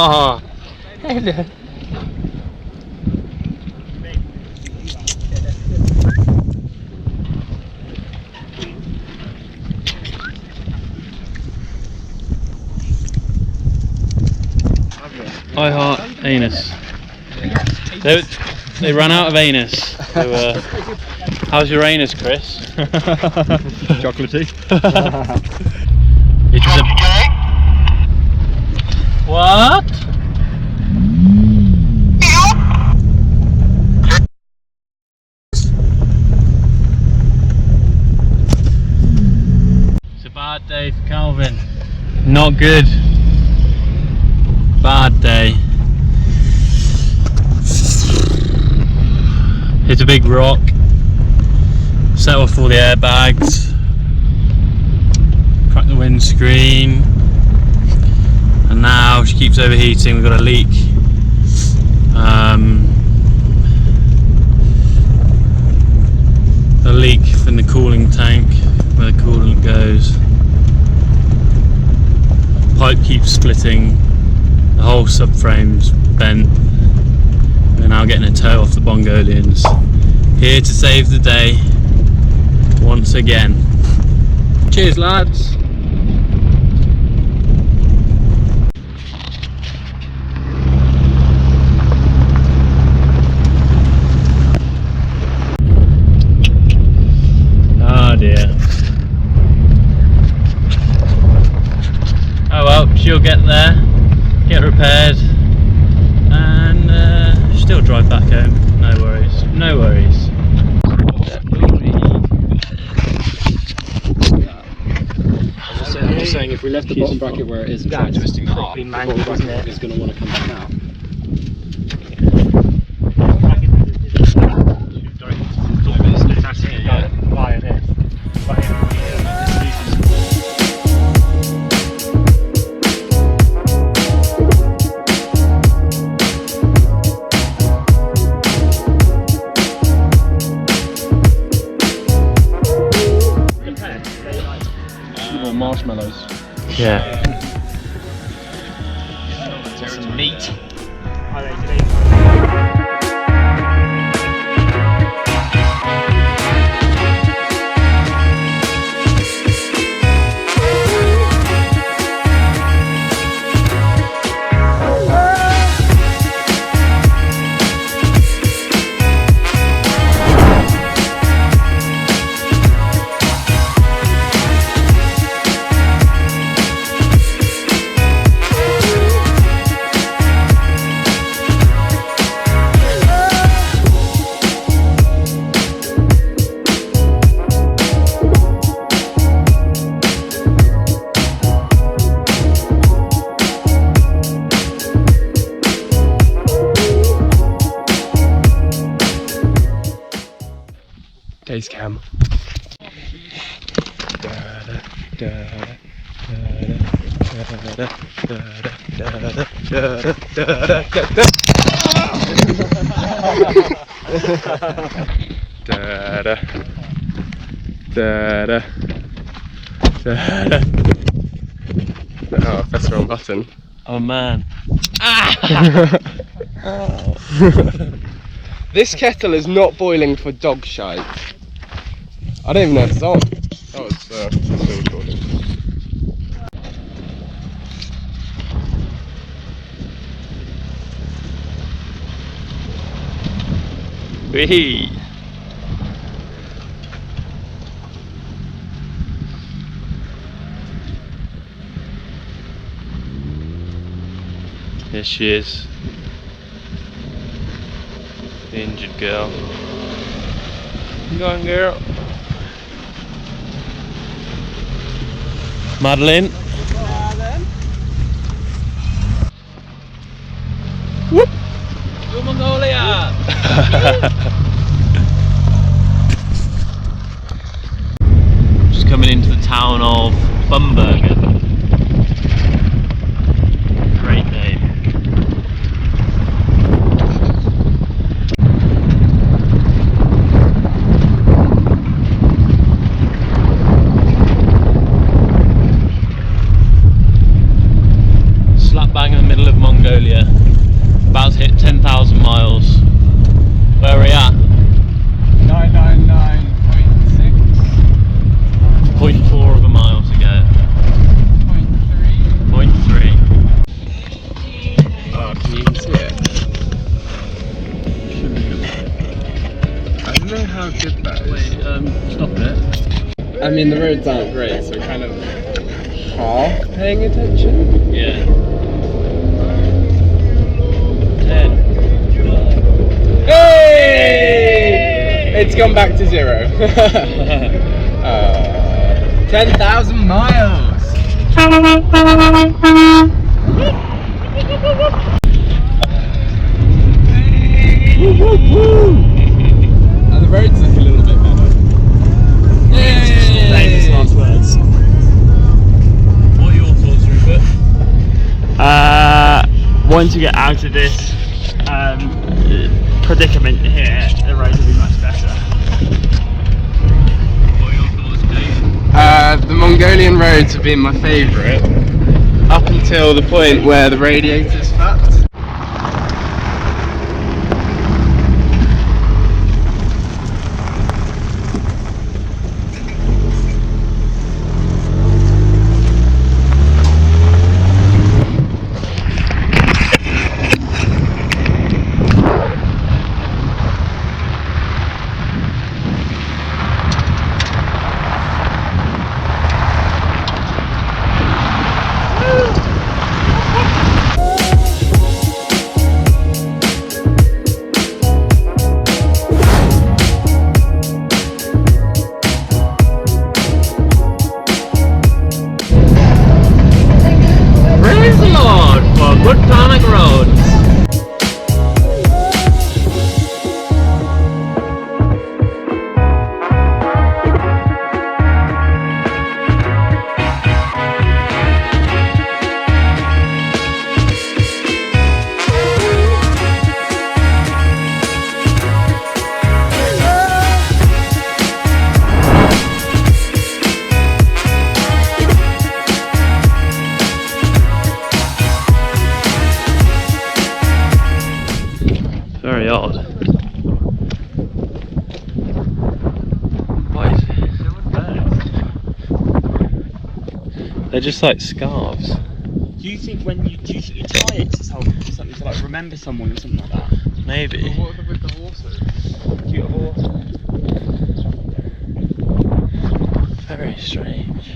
Oh, hello. I heart anus. They ran out of anus. So, how's your anus, Chris? Chocolatey. It is a... What? It's a bad day for Calvin. Not good. Bad day. Hit a big rock. Set off all the airbags. Cracked the windscreen. And now she keeps overheating. We've got a leak. A leak in the cooling tank where the coolant goes. Pipe keeps splitting. The whole subframe's bent. We're now getting a tow off the Mongolians. Here to save the day once again. Cheers, lads. Oh dear. Oh well, she'll get there, get repaired, and still drive back home. No worries, no worries. I'm just saying, if we left the bottom bracket where it is and try twisting it up, the bottom bracket is going to want to come back out. Marshmallows. Yeah. Some meat. Days cam. Oh, press the wrong button. Oh man. This kettle is not boiling for dog shite. I don't even know if it's on. Oh, it's still recording. Wee. Here she is. The injured girl. You going, girl? Madeline. Whoop! To Mongolia! Just coming into the town of Bumbergen. Great name. bang in the middle of Mongolia, about to hit 10,000 miles. Where are we at? 999.6. 0.4 of a mile to go. 0.3. Oh, can you even see it? I don't know how good that is. Wait, stop it. I mean, the roads aren't great, so kind of half paying attention. Yeah. 10. Hey! It's gone back to 0. 10,000 miles! And the roads look a little bit better. Famous last words. What are your thoughts, Rupert? Once you get out of this predicament here, the roads will be much better. What are your thoughts, Dave? The Mongolian roads have been my favourite up until the point where the radiator's fucked. Praise the Lord for good tonic roads. Very odd. What is it? They're just like scarves. Do you think when you tie it to something to like remember someone or something like that? Maybe. What with the horses? Do you have a horse? Very strange.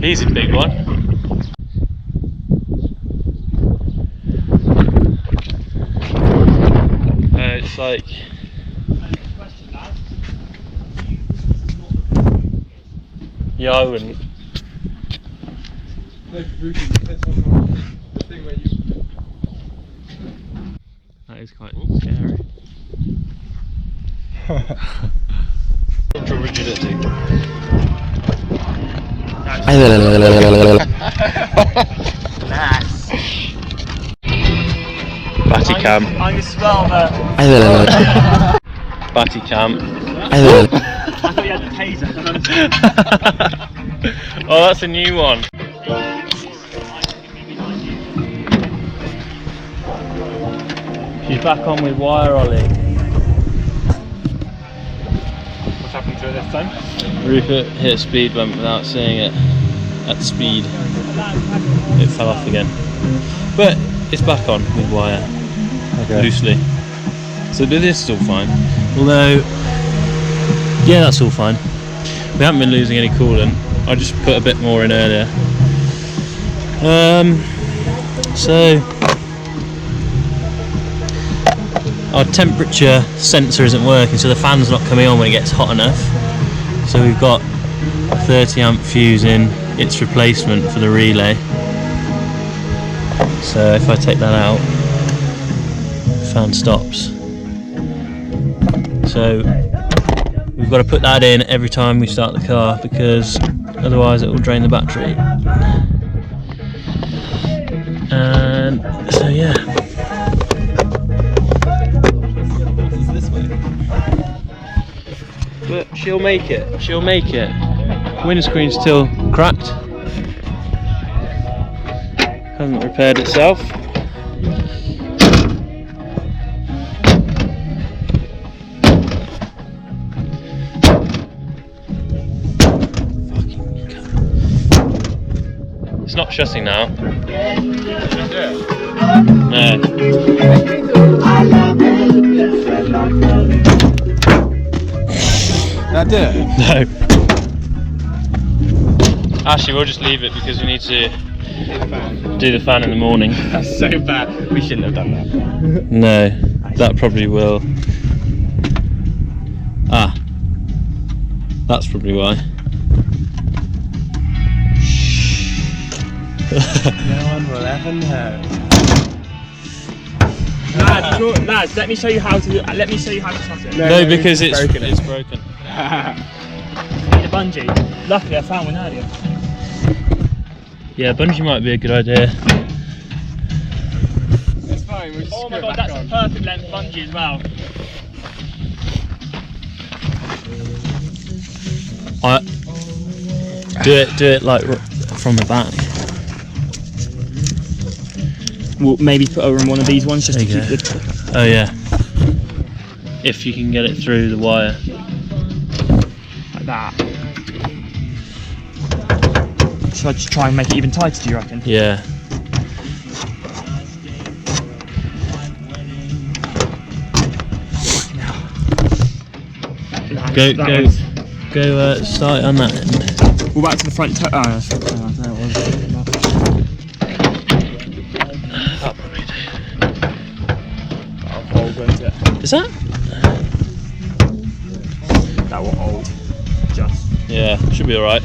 He's a big one. It's like yeah, I wouldn't. That is quite scary. Ultra rigidity. Nice. Batty cam. I'm a swell, but Batty cam. I thought you had the taser. Oh, that's a new one. She's back on with wire ollie. What's happened to it this time? Rupert hit a speed bump without seeing it at speed. It fell off again. But it's back on with wire. Okay. Loosely. So this is all fine. Although, yeah, that's all fine. We haven't been losing any coolant. I just put a bit more in earlier. So our temperature sensor isn't working, so the fan's not coming on when it gets hot enough. So we've got a 30 amp fuse in its replacement for the relay. So if I take that out, the fan stops. So we've got to put that in every time we start the car, because otherwise it will drain the battery. And so yeah. But she'll make it. She'll make it. windscreen's still cracked. Hasn't repaired itself. It's not shutting now. No. That did it? No. Actually, we'll just leave it because we need to do the fan in the morning. That's so bad. We shouldn't have done that. No, that probably will. Ah, that's probably why. No one will ever know. Lads, let me show you how to. Let me show you how to shut it. No, because it's broken. The bungee. Luckily, I found one earlier. Yeah, bungee might be a good idea. It's fine. We'll just Oh my go god, back that's on. a perfect length bungee as well. Do it like from the back. We'll maybe put her in one of these ones just to There keep you the. Oh yeah. If you can get it through the wire. Like that. Should I just try and make it even tighter, do you reckon? Yeah. Go start on that end. Well, back to the front toe. Oh, that's there it was. That'll probably do. That'll hold, won't it? Is that? That will hold. Just. Yeah, should be alright.